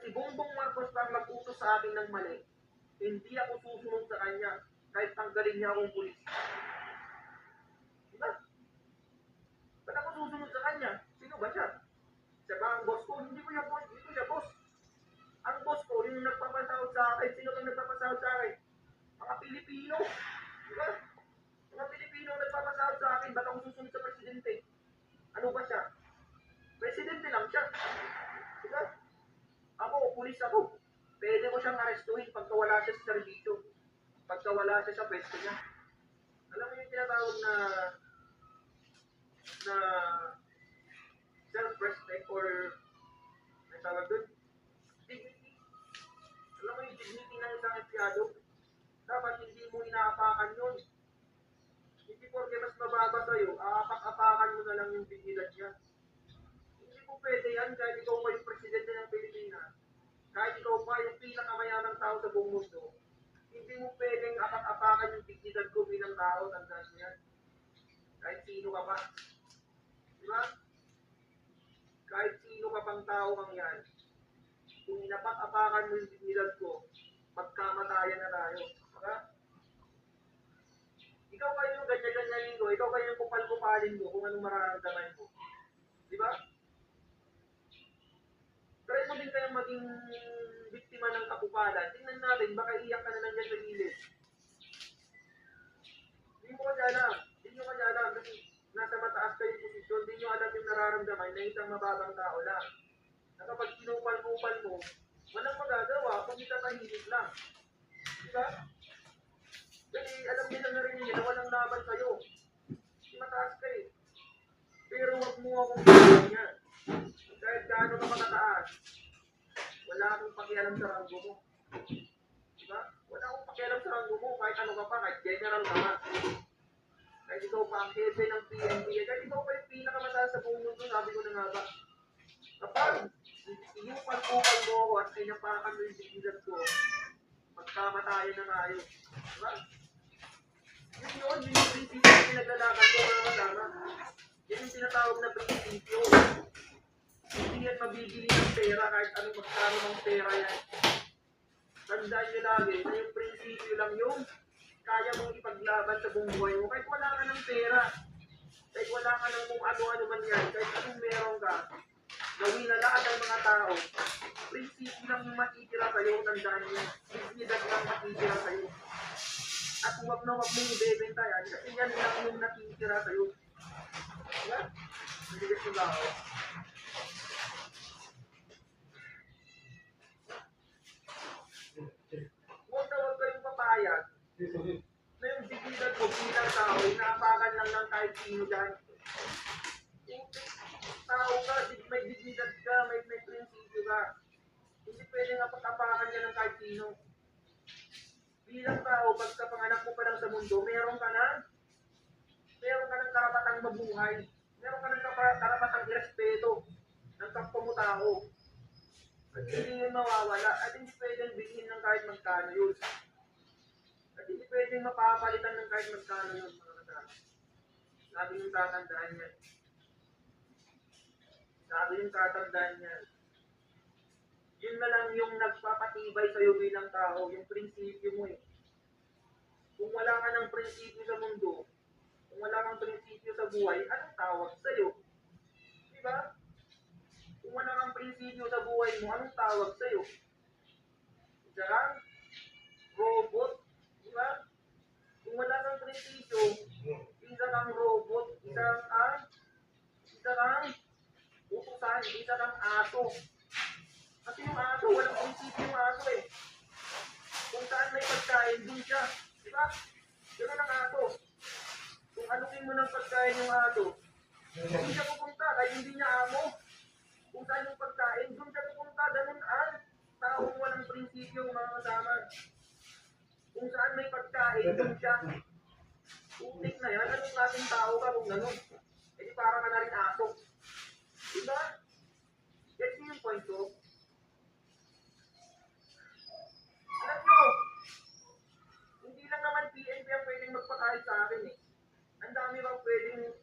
Si Bongbong Marcos lang mag-utos sa akin ng mali, hindi ako susunod sa kanya kahit tanggalin niya akong pulis. Diba? Ba't ako susunod sa kanya? Sino ba siya? Siya ba ang boss ko? Hindi ko siya boss. Hindi ko siya boss. Ang boss ko, yung nagpapasahod sa akin. Sino bang nagpapasahod sa akin? Mga Pilipino. Diba? Mga Pilipino nagpapasahod sa akin. Ba't ako susunod sa presidente? Ano ba siya? Presidente lang siya. Diba? Ako, pulis ako. Pwede ko siyang arestuhin pagka wala siya sa serbisyo. Pagka wala siya sa pwesto niya. Alam mo yung tinatawag na self-respect or may tawag doon? Dignity. Alam mo yung dignity ng isang empleyado? Dapat hindi mo inaapakan yun. Hindi porke mas mababa sa'yo, aapak-apakan mo na lang yung dignidad niya. Hindi po pwede yan kahit ikaw pa yung presidente ng Pilipinas. Kahit ikaw pa yung pinakamayaman tao sa buong mundo. Hindi mo pwedeng apak-apakan yung dignidad ko bilang tao. Tandaan mo yan. Kahit sino ka pa. Diba? Kahit sino ka pang tao kang yan. Kung inapak-apakan mo yung dignidad ko, magkamatayan na tayo. Diba? Ikaw kayo yung ganyan-ganyanin ko. Ikaw kayo yung kupal-kupalin ko kung anong mararamdaman mo. Diba? Try mo din kayong maging biktima ng kapupalan. Tingnan natin, baka iyak ka na nandiyan sa gilid. Hindi mo kasi alam. Hindi nyo kasi alam kasi nasa mataas kayong posisyon. Hindi nyo alam yung nararamdaman na isang mababang tao lang. Na kapag kinupal-kupal mo, walang magagawa kung itatahimik lang. Diba? Kasi alam nyo na rin nyo na walang laban sa'yo. Kasi mataas ka eh. Pero wag mo akong gawin niya. Kahit gaano ka makataas, wala akong pakialam sa ranggo mo. Diba? Wala akong pakialam sa ranggo mo. Kahit ano ka pa, kahit general ka pa. Kahit ikaw pa ang hepe ng PNP. Kahit ikaw pa yung pinakamataas sa buong mundo, sabi ko na nga ba. Kapag inupan-upan mo ako at pinapakan mo yung dignidad ko, magkamatayan na tayo. Diba? Yun, yung prinsipyo na pinaglalakan ko mga kasama. Yan yung tinatawag na prinsipyo. Hindi yan mabibili ng pera kahit anong magkano ng pera yan. Tandaan nyo lagi na yung prinsipyo lang yung kaya mong ipaglaban sa buong buhay mo. Kahit wala ka ng pera, kahit wala ka ng kung ano-ano man yan, kahit anong meron ka, gawin na lahat ng mga tao, prinsipyo lang yung matitira sa'yo, tandaan nyo. Dignidad lang matitira sa'yo. At huwag na huwag mong ibebenta yan, kasi yan lang yung natitira sa'yo. Diba? Hindi ko ba ako? Huwag na huwag kayong papayag na yung dignidad mo bilang tao, inaapakan lang ng kahit sino dyan. Tao ka, may dignidad ka, may prinsipyo ka. Hindi pwedeng apak-apakan ka ng kahit sino. Bilang tao, pagkapanganak mo pa lang sa mundo, meron ka ng karapatang mabuhay. Meron ka ng karapatang irespeto ng kapwa mo tao. At hindi yun mawawala. At hindi pwedeng bilhin ng kahit magkano yun. At hindi pwedeng mapapalitan ng kahit magkano yun, mga kasama. Sabi yung tatandaan yan. Sabi yung tatandaan yan. Yun na lang yung nagpapatibay sa'yo bilang tao, yung prinsipyo mo eh. Kung wala ka ng prinsipyo sa mundo, kung wala kang prinsipyo sa buhay, anong tawag sa'yo? Diba? Kung wala kang prinsipyo sa buhay mo, anong tawag sa'yo? Isa lang? Robot? Diba? Kung wala kang prinsipyo, isa kang robot, isa kang utusan, isa kang aso. Kasi yung aso, walang prinsipyo yung aso eh. Kung saan may pagkain, dun siya. Diba? Ganun ang aso. Kung anukin mo ng pagkain yung aso, hindi siya pupunta kahit hindi niya amo. Kung saan yung pagkain, dun siya pupunta. Ganun ang taong walang prinsipyo mga kasama. Kung saan may pagkain, dun siya. Utik na yan. Anong klaseng tao ka kung ganun? E di para ka na rin aso. Diba? Gets mo yung point ko? Alam nyo, hindi lang naman PNP ang pwedeng magpakain sa akin eh. Ang dami bang pwedeng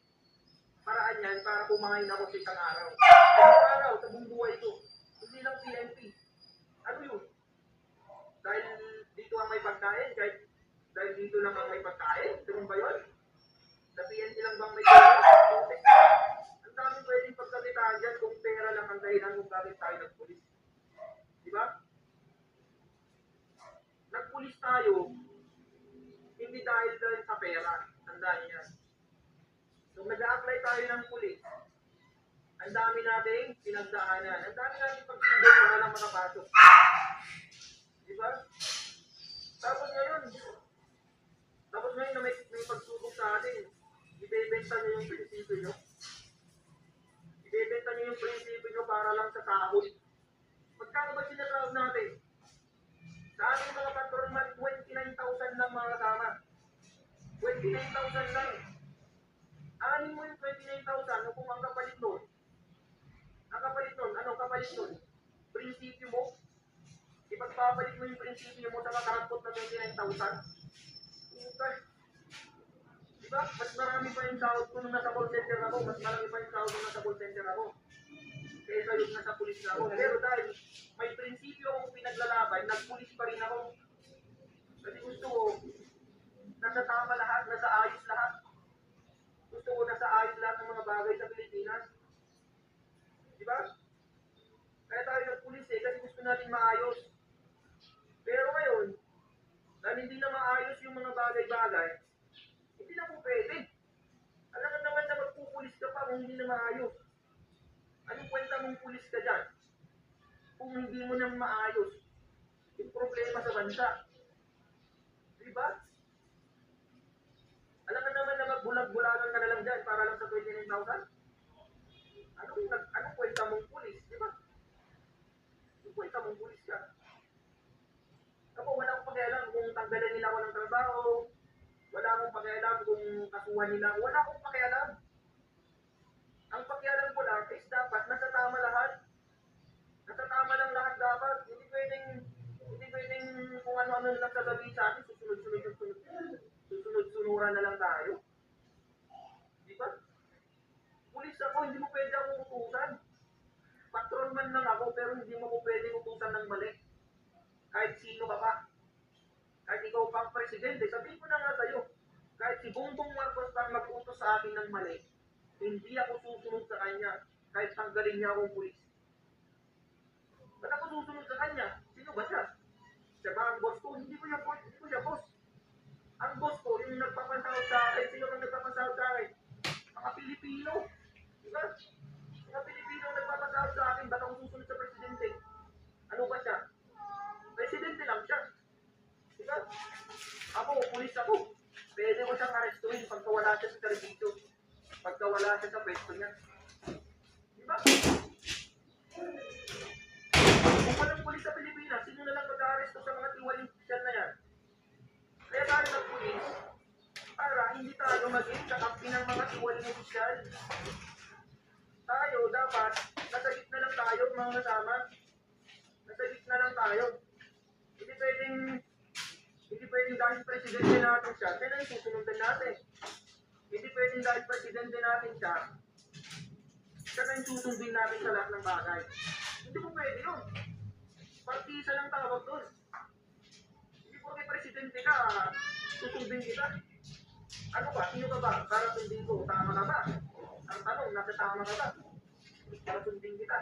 paraan yan para kumain ako sa isang araw. Sa isang araw, sa buong buhay ko. Hindi lang PNP. Ano yun? Dahil dito ang may pagkain, kahit dahil dito lang ang may pagkain, ganun ba yun? Sa PNP lang bang may pagkain? Ang dami pwedeng pagkakitaan dyan kung pera lang ang dahilan kung bakit tayo nagpulis. Di ba? Nagpulis tayo, hindi dahil sa pera. Tandaan niyo yan. Nung nag-a-apply tayo ng pulis, ang dami nating pinagdaanan. Ang dami nating pagsunod para lang makapasok. Di ba? Tapos ngayon na may pagsubok sa atin, ibebenta niyo yung prinsipyo niyo. Ibebenta niyo yung prinsipyo niyo para lang sa sahod. Magkano ba sinasahod natin? Sa aming mga patrolman, 29,000 lang mga kasama. 29,000 lang. Anin mo yung 29,000 kung ang kapalit nun. Ang kapalit nun, anong kapalit nun? Prinsipyo mo. Ipagpapalit mo yung prinsipyo mo sa makarampot na 29,000. Okay. Diba? Mas marami pa yung sahod ko nung nasa call center ako. Mas marami pa yung sahod nung nasa call center ako. Kaysa yung nasa pulis na ako. Pero dahil may prinsipyo akong pinaglalaban, nagpulis pa rin ako. Kasi gusto ko, nasa tama lahat, nasa ayos lahat. Gusto ko nasa ayos lahat ng mga bagay sa Pilipinas. Diba? Kaya tayo nagpulis kasi gusto natin maayos. Pero ngayon, dahil hindi na maayos yung mga bagay-bagay, hindi na po pwede. Alam mo naman na magpupulis ka pa kung hindi na maayos. Anong kwenta mong pulis ka dyan? Kung hindi mo na maayos yung problema sa bansa. Diba? Alam mo naman na magbulag-bulagan ka na lang dyan para lang sa 29,000? Anong kwenta mong pulis? Diba? Anong kwenta mong pulis ka? Ako, wala akong pakialam kung tanggalan nila ako ng trabaho. Wala akong pakialam kung kasuhan nila. Wala akong pakialam. Ang pakialam ko lang is dapat nasa tama lahat. Nasa tama lang lahat dapat. Hindi pwedeng kung ano-ano lang sasabihin sa atin. Susunod-sunuran na lang tayo. Di ba? Pulis ako, hindi mo pwede akong utusan. Patrolman lang ako, pero hindi mo ko pwede utusan ng mali. Kahit sino ka pa. Kahit ikaw pang presidente, sabihin ko na nga sa'yo, kahit si Bongbong Marcos pang mag-utos sa akin ng mali, hindi ako susunod sa kanya, kahit tanggalin niya akong pulis. Ba't ako susunod sa kanya? Sino ba siya? Siya ba ang boss ko? Hindi ko siya boss. Ang boss ko, yung nagpapasahod sa akin, sino bang nagpapasahod sa akin? Mga Pilipino. Diba? Mga Pilipino nagpapasahod sa akin, ba't ako susunod sa presidente? Ano ba siya? Presidente lang siya. Diba? Ako, pulis ako. Pwede ko siyang arestuhin pagka wala siya sa servisyo. Pagka wala siya sa pwesto niya. Diba? Kung walang pulis sa Pilipinas, sino na lang mag-aresto sa mga tiwaling opisyal na yan? Kaya tayo nagpulis para hindi tayo maging kakampi ng mga tiwaling opisyal. Tayo, dapat, nasa gitna lang tayo, mga kasama. Nasa gitna lang tayo. Hindi pwedeng dahil presidente natin siya, siya na yung susunundan natin. Hindi pwedeng dahil presidente natin siya, siya na yung susundin natin sa lahat ng bagay. Hindi po pwede yun. Partisa lang tawag doon. Hindi po may presidente ka, susundin kita. Ano ba? Sino ka ba? Para sundin ko, tama ka ba? Ang tanong, nasa tama ka ba? Para sundin kita.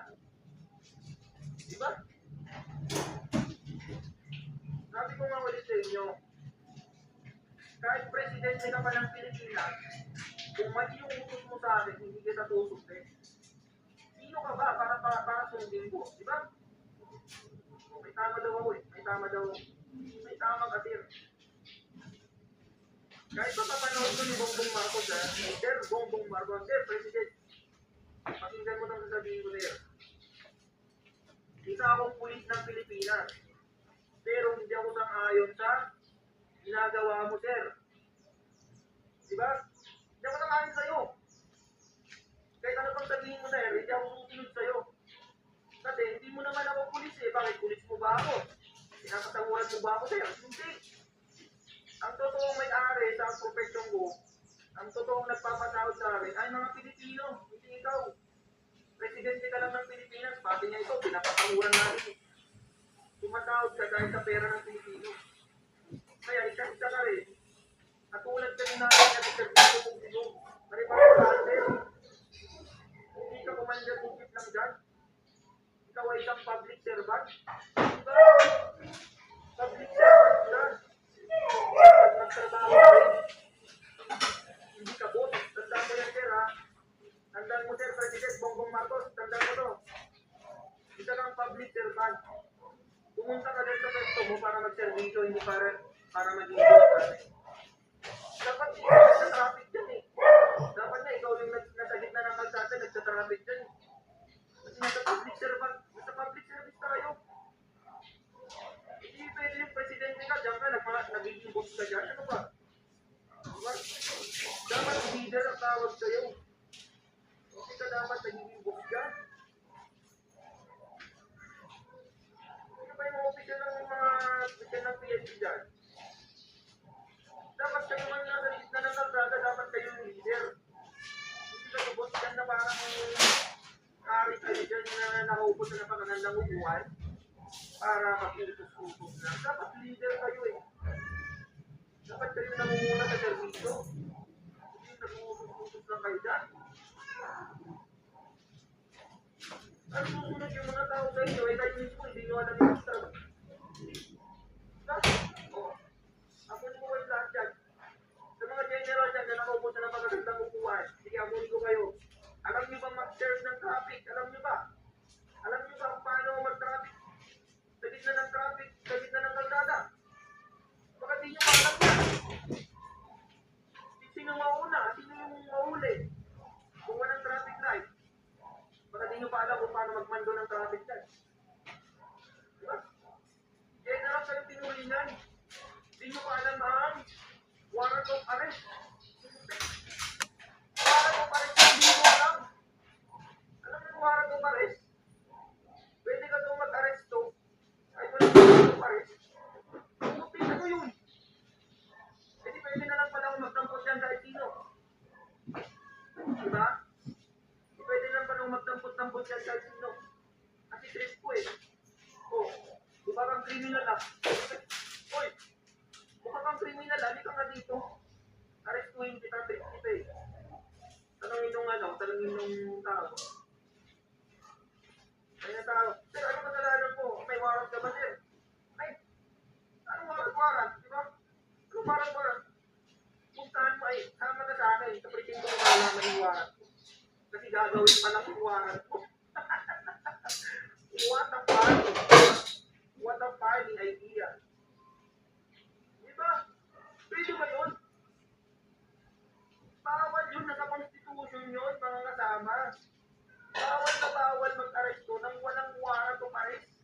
Diba? Sabi ko nga ulit sa inyo, kahit presidente ka pa ng Pilipinas, kung mali yung utos mo sa akin, hindi kita susundin. Sino ka ba para sundin ko? Diba? May tama daw ako eh. May tama kasi. Kahit pa papanood ko ni Bongbong Marcos, Sir Bongbong Marcos, Sir President, pakinggan mo itong sasabihin ko, Sir. Isa akong pulis ng Pilipinas. Pero hindi ako sang-ayon sa ginagawa mo, Sir. Diba? Hindi ako sang-ayon sa'yo. Kahit ano pang sabihin mo, Sir, hindi ako susunod sa'yo. Kasi hindi mo naman ako pulis eh. Bakit pulis mo ba ako? Pinakatanguhan mo ba ako, Sir? Hindi. Ang totoong may-ari sa profesyon ko, ang totoong nagpapasahod sa akin ay mga Pilipino, hindi ikaw. Presidente ka lang ng Pilipinas, pati niya ito, pinapatanguhan natin. tumatawag ka dahil sa pera ng Pilipino. Kaya isa-isa ka rin. Katulad ka rin natin na serviso kung sino. Maribang hindi ka kumanda-tupit lang dyan. Ikaw ay isang public servant. Diba? Public servant ka. Pag nagtrabaho ka rin, hindi ka boss. Tandaan mo yan, sir, ha? Tandaan mo, sir, President Bongbong Marcos. Tandaan mo to. Isa kang public servant. Pumunta ka din sa pwesto mo para mag-servisyo, hindi para maging boss. Dapat ikaw nagsa-traffic dyan eh. Dapat na ikaw yung nasa gitna ng kalsada, nagsa-traffic dyan. Kasi nasa public service tayo. Hindi pwede yung presidente ka, dyan ka, nagiging boss ka dyan. Ano ba? Diba? Dapat leader ang tawag sa'yo. Hindi ka dapat nagiging boss dyan. Ano ba yung official ng mga official ng PNP dyan? Dapat kayo man nasa gitna ng kalsada, dapat kayo yung leader. Hindi ka boss dyan na parang hari kayo dyan na nakaupo sa napakanan upuan para mag-utos-utos na. Dapat leader kayo eh. Dapat kayo namumuna sa servisyo. Hindi nag-utos-utos lang kayo dyan. Ang susunod yung mga tao sa inyo, eh kayo mismo, hindi nyo alam yung trabaho. Ako mo kayo lahat dyan. Sa mga general dyan na nakaupo sa napakagandang upuan, sige, amunin ko kayo. Alam nyo ba mag-serve ng traffic? Alam nyo ba? Alam nyo ba kung paano mag-traffic? Sa gitna ng traffic, sa gitna ng kalsada. Baka di nyo alam yan. Sino mauna? Sino yung mahuli? Kung walang traffic light. Baka di nyo pa alam kung paano magmando ng traffic light. Diba? General kayo tinulingan. Di nyo pa alam ang warrant of arrest. Warrant of arrest, hindi mo alam. Alam mo yung warrant of arrest? Pwede ka doon mag-arresto. Ay, wala warrant of arrest. Tungkupin ako yun. Pwede na lang pala akong magtampot yan kahit sino. Diba? Pwede lang pala akong magtampot-tampot yan kahit sino. Kasi trip ko eh. Oh, diba kang criminal ah? Oy, mukha kang criminal ah, hindi ka nga dito. Arrestuin kita, trip kita eh. Tanongin nung tao. Ay, tao, sir, ano kasalanan mo? May warrant ka ba, sir? Ay, anong warrant? Diba? Anong warrant? Puntahan mo ay, sama ka sa akin. Sa presinto ko malaman yung warrant ko. Kasi gagawin pa lang yung warrant ko. What a party. What a party idea. Diba? Pwede ba yun? Bawal yun, nasa constitution yun, mga kasama. Bawal na bawal mag-aresto nang walang warrant of arrest.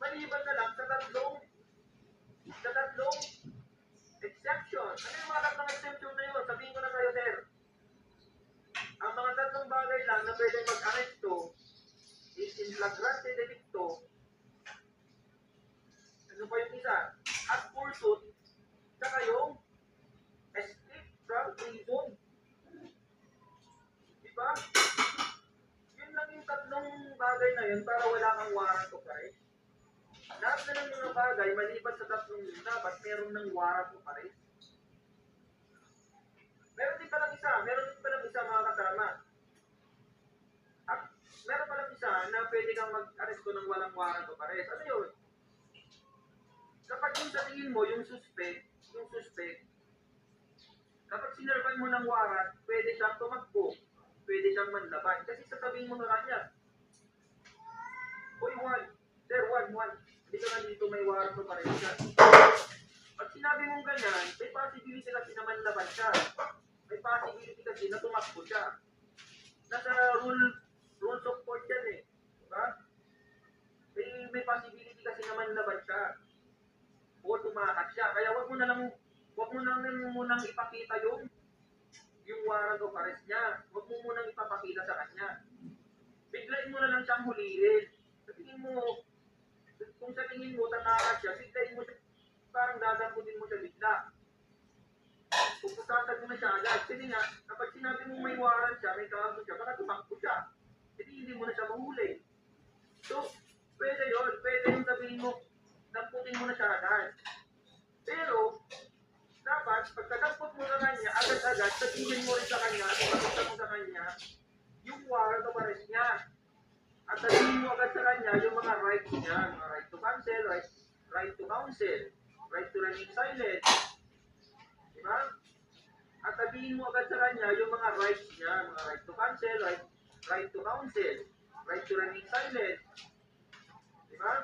Maliban na lang sa tatlong exception. Ano yung mga tatlong exception na yun? Sabihin ko na kayo, sir. Ang mga tatlong bagay lang na pwede mag-aresto is in flagrante delicto. Ano pa yung isa? At pursuit, saka yung escape from prison. Diba? Yun lang yung tatlong bagay na yun para wala kang warrant of arrest. Lahat na ng mga bagay, maliban sa tatlong yun, dapat meron ng warrant of arrest. Meron din palang isa mga kasama. At meron palang isa na pwede kang mag-aresto ng walang warrant of arrest. Ano yun? Kapag yung sa tingin mo, yung suspect, kapag sinervan mo ng warrant, pwede siyang tumakbo, pwede siyang manlaban. Kasi sasabihin mo na kanya, Uy, Sir, hindi ka nga dito may warrant of arrest. Pag sinabi mong ganyan, may possibility kasi na manlaban siya. May possibility kasi na tumakbo siya. Nasa rules of court yan eh. Diba? May possibility kasi na manlaban siya. O tumakas siya. Kaya wag mo na lang munang ipakita yung warrant of arrest niya. Wag mo munang ipapakita sa kanya. Biglain mo na lang siyang hulihin. Kung sa tingin mo tatakas siya, biglain mo siya, parang dadamputin mo siya bigla. Puputasan mo na siya agad. Kasi nga, kapag sinabi mo may warrant siya, may kaso siya, baka tumakbo siya. Hindi mo na siya mahuli. So, pwede yun. Pwede yung sabihin agad-agad, sabihin mo rin sa kanya, at ipakita mo sa kanya, yung warrant of arrest niya. At sabihin mo agad sa kanya yung mga rights niya, mga right to cancel, right to counsel, right to remain silent. Diba? At sabihin mo agad sa kanya yung mga rights niya, mga right to cancel, right to counsel, right to remain silent. Diba?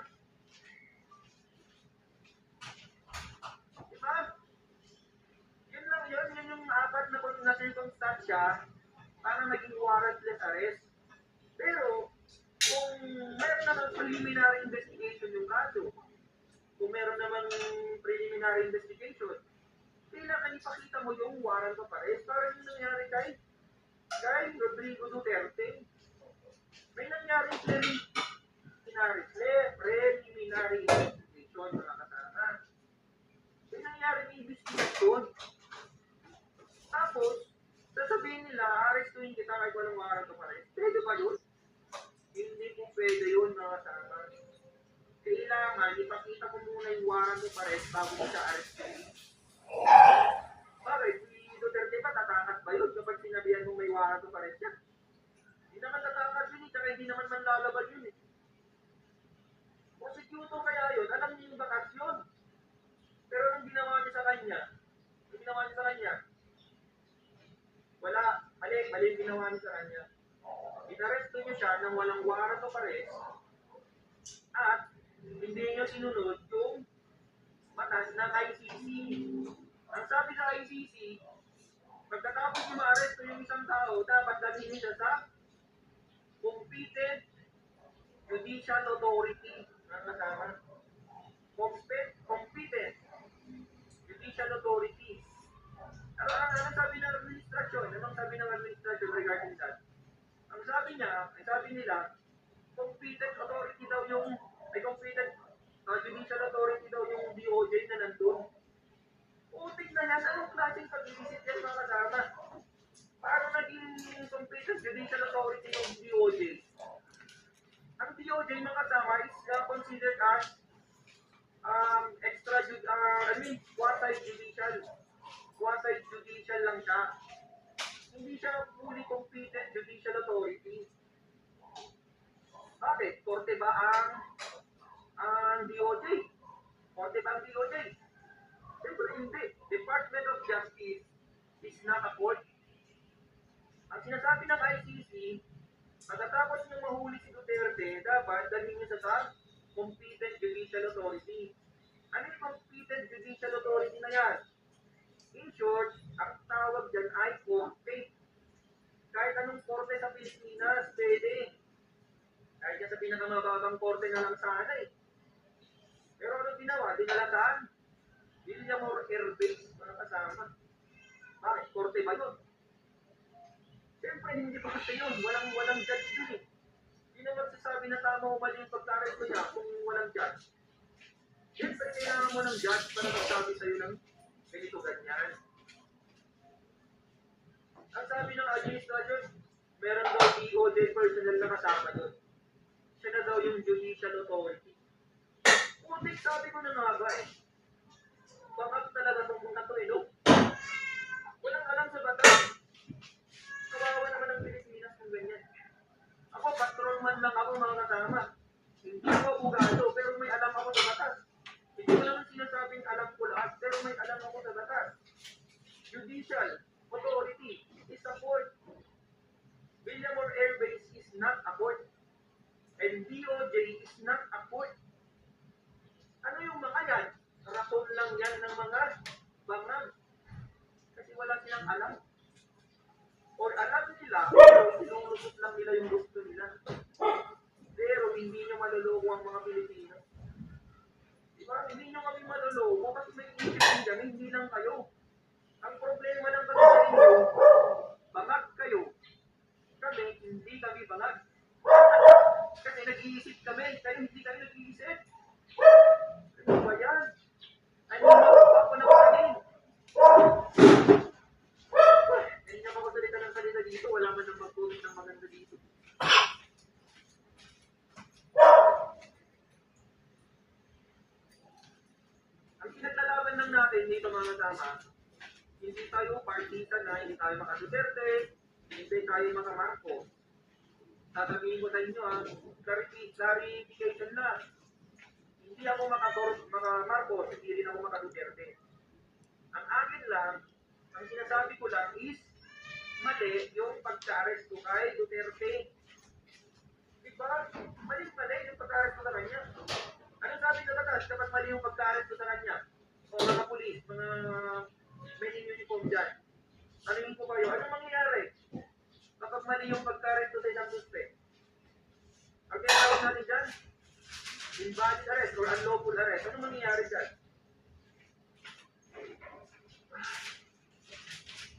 Diba? Yun lang yun, yun yung apat na circumstansya para maging warrantless arrest. Pero, kung meron naman preliminary investigation yung kaso, kung meron naman preliminary investigation, kailangan ipakita mo yung warrant of arrest. Para yung nangyari kay Rodrigo Duterte. May nangyaring preliminary investigation, mga kasama. May nangyaring investigation. Tapos, sasabihin nila, arestuin kita kahit walang warrant of arrest. Pwede ba yun? Hindi po pwede yun, mga kasama. Kailangan, ipakita ko muna yung warrant of arrest bago mo siya arestuin. Bakit? Si Duterte ba, tatakas ba yun kapag sinabihan mo may warrant of arrest yan? Hindi naman tatakas yun, tsaka hindi naman manlalabag yun eh. Prosecutor kaya yun, alam niyo yung bakas yun. Pero anong ginawa niya sa kanya? Wala, mali yung ginawa niya sa kanya. Inaresto niya siya nang walang warrant of arrest at hindi niya sinunod yung batas ng ICC. Ang sabi sa ICC, pagkatapos niya ma-arresto yung isang tao, dapat dalhin siya sa competent judicial authority. Ang kasama, competent judicial authority. Anong sabi ng administrasyon? Anong sabi ng administrasyon regarding that? Ang sabi nila, competent authority daw yung, competent judicial authority daw yung DOJ na nandun. Putik na yan, anong klaseng pag-iisip yan, mga kasama? Paano naging competent judicial authority yung DOJ? Ang DOJ, mga kasama, is considered as quasi-judicial lang siya. Hindi siya fully competent judicial authority. Bakit? Korte ba ang DOJ? Korte ba ang DOJ? Siyempre hindi. Department of Justice is not a court. Ang sinasabi ng ICC, pagkatapos niyang mahuli si Duterte, dapat dalhin niya sa competent judicial authority. Ano yung competent judicial authority na yan? In short, ang tawag dyan ay korte. Kahit anong korte sa Pilipinas, pwede. Kahit sa pinakamababang korte na lang sana eh. Pero anong ginawa? Dinala saan? Villamor Air Base, mga kasama. Bakit? Korte ba yun? Siyempre, hindi pa kasi yun. Walang judge dun eh. Hindi na magsasabi na tama o mali yung pagkaresto niya kung walang judge. Siyempre, kailangan mo ng judge para magsabi sa'yo ng ganito ganyan. Ang sabi ng administration, meron daw DOJ personnel na kasama doon. Siya na daw yung judicial authority. Putik, sabi ko na nga ba eh. Bakit talaga itong mga to eh, no? Walang alam sa batas. Kawawa naman ang Pilipinas kung ganyan. Ako, patrolman lang ako, mga kasama. Hindi ako abogado, pero may alam ako sa batas. Hindi ko naman sinasabing alam ko lahat, pero may alam ako sa batas. Judicial authority is a court. Villamor Air Base is not a court. And DOJ is not a court. Ano yung mga yan? Rason lang yan ng mga bangag. Kasi wala silang alam. Or alam nila, pero sinulusot lang nila yung gusto nila. Pero hindi nyo maluloko ang mga Pilipino. Diba? Hindi nyo kami maluloko kasi may isip dyan, hindi lang kayo. Ang problema lang kasi sa inyo, bangag kayo. Kami, hindi kami bangag. Kasi nag-iisip kami, kayo hindi kayo nag-iisip. Ano ba yan? Ano ba magpapanawanin? Hindi niya makasalita ng salita dito, wala man nang mag-comment ng maganda dito. Ang pinaglalaban lang natin dito, mga kasama, hindi tayo partisan na hindi tayo maka Duterte, hindi tayo maka Marcos. Sasabihin ko sa inyo clarification na. Hindi ako maka Marcos, hindi rin ako maka Duterte. Ang akin lang, ang sinasabi ko lang is mali yung pagka-aresto kay Duterte. Diba? Mali yung pagka-aresto sa kanya. Anong sabi sa batas? Dapat mali yung pagka-aresto sa kanya. O mga pulis, mga men in uniform dyan. Tanungin ko kayo, anong mangyayari kapag mali yung pagka-aresto sa isang suspect? Ang tinatawag natin dyan, invalid arrest or unlawful arrest. Anong mangyayari dyan?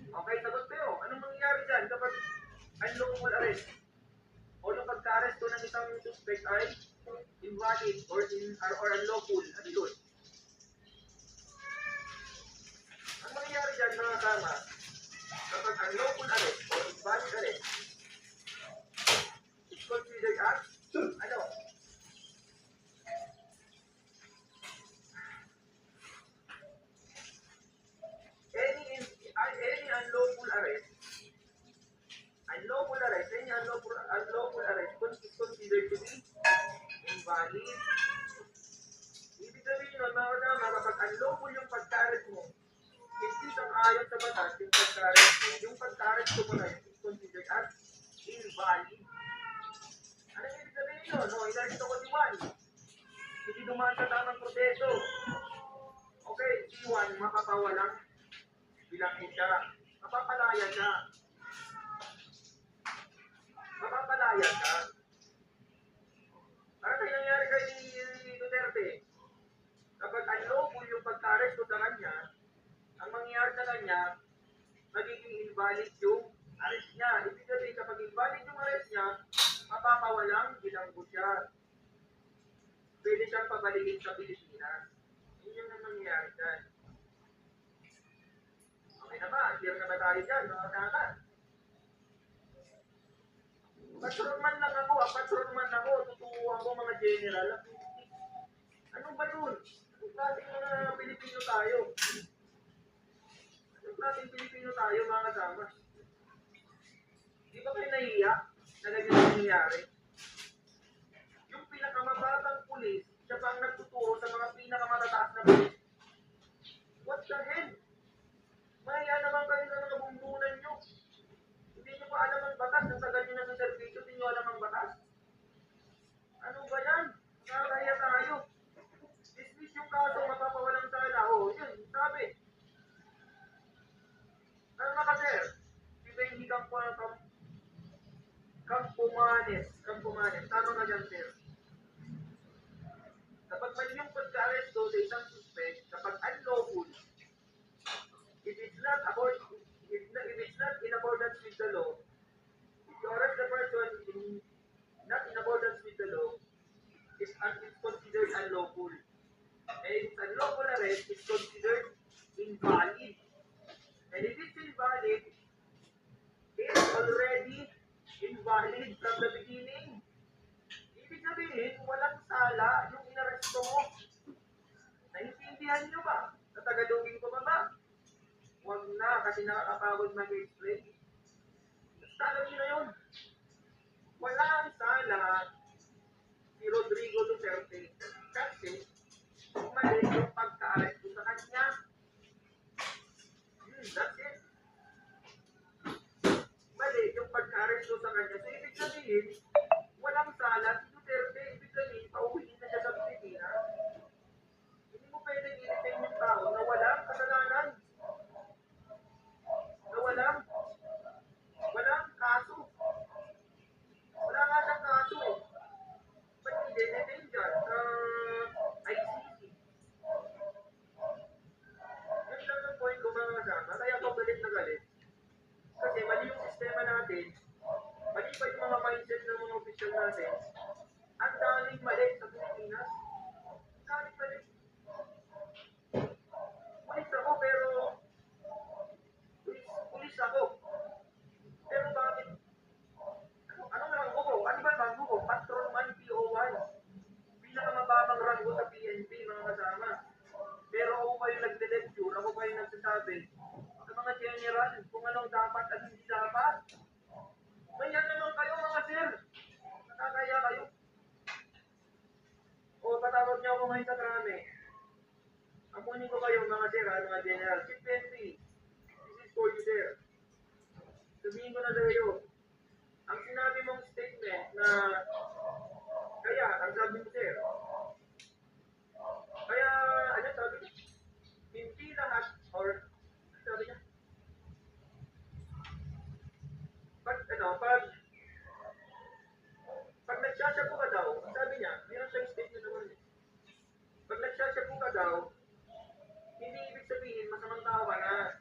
Okay, sagot kayo. Anong mangyayari dyan kapag unlawful arrest? O yung pagka-arresto ng isang suspect ay invalid or unlawful. Ano yun? Ang mangyayari dyan, mga kama, kapag unlawful arrest or invalid arrest is considered as, ano? Any unlawful arrest, any unlawful arrest is considered to be invalid. Ibig sabihin nun, mga kasama, kapag unlawful yung pagka-arrest mo, hindi kang ayon sa batas yung pagka-arrest mo na yun is considered as invalid. Anong ibig sabihin nun? No, inarito ko si Juan. Hindi dumaan sa tamang proseso. Okay, si Juan, mapapawalang bilangin siya. Mapapalaya siya. Ano tayo nangyari kay Duterte? Kapag unlawful yung pagka-arresto sa kanya, ang mangyayari sa kanya, magiging invalid yung arrest niya. Ibig sabihin, kapag invalid yung arrest niya, mapapawalang bilanggo siya. Pwede siyang pabalikin sa Pilipinas. Yun yung mangyayari dyan. Okay na ba? Clear na ba tayo dyan, mga kasama? Patrolman ako. Tuturuan ko mga general. Ano ba yun? Anong klaseng mga Pilipino tayo? Mga kasama? Di ba kayo nahiya na ganyan nangyayari? Yung pinakamababang pulis, siya pa ang nagtuturo sa mga pinakamatataas na pulis. What the hell? Maya naman kayo sa mga bumbunan nyo. Hindi nyo pa alam ang batas. Ang tagal nyo na sa servisyo, hindi nyo alam ang batas. Ano ba yan? Nakakaya tayo. Dismiss yung kaso, mapapawalang sala. O, yun, sabi. Ano na ka, sir? Si Benji Campomanes. Tama nga dyan, sir. Kapag mali yung pagka-arresto sa isang suspect, kapag unlawful, if it's not in accordance with the law, if you arrest the person not in accordance with the law, it's considered unlawful. And if it's unlawful arrest, it's considered invalid. And if it's invalid, it's already invalid from the beginning. Ibig sabihin, walang sala yung inaresto mo. Naintindihan nyo ba? Natagalogin ko ba? Huwag na, kasi nakakapagod mag-explain. Basta alam nyo na yun. Walang sala si Rodrigo Duterte kasi mali yung pagka-arresto sa kanya. That's it. Mali yung pagka-arresto sa kanya. So, ibig sabihin, walang sala si Duterte. Ibig sabihin, pauwiin na siya sa Pilipinas. Hindi mo pwedeng ilitin yung tao na walang kasalanan. Na walang kaso. Wala nga siyang kaso eh. Ba't hindi detain dyan sa ICC? Yun lang ang point ko, mga kasama. Kaya ako galit na galit. Kasi mali yung sistema natin. Mali pa yung mga mindset ng mga opisyal natin. Ang daming mali sa Pilipinas. Ang daming mali. Pulis ako pero bakit? Anong ranggo ko? Ano ba ranggo ko? Patrolman POY. Pinakamababang ranggo sa PNP, mga kasama. Pero ako pa yung nagde-lecture, ako pa yung nagsasabi sa mga Ang sabi mo, sir. Kaya, ano sabi niya? Hindi lahat, or, ano sabi niya? Pag nagsashabu ka daw, ang sabi niya, mayroon siyang statement naman eh. Pag nagsashabu ka daw, hindi ibig sabihin masamang tao ka na.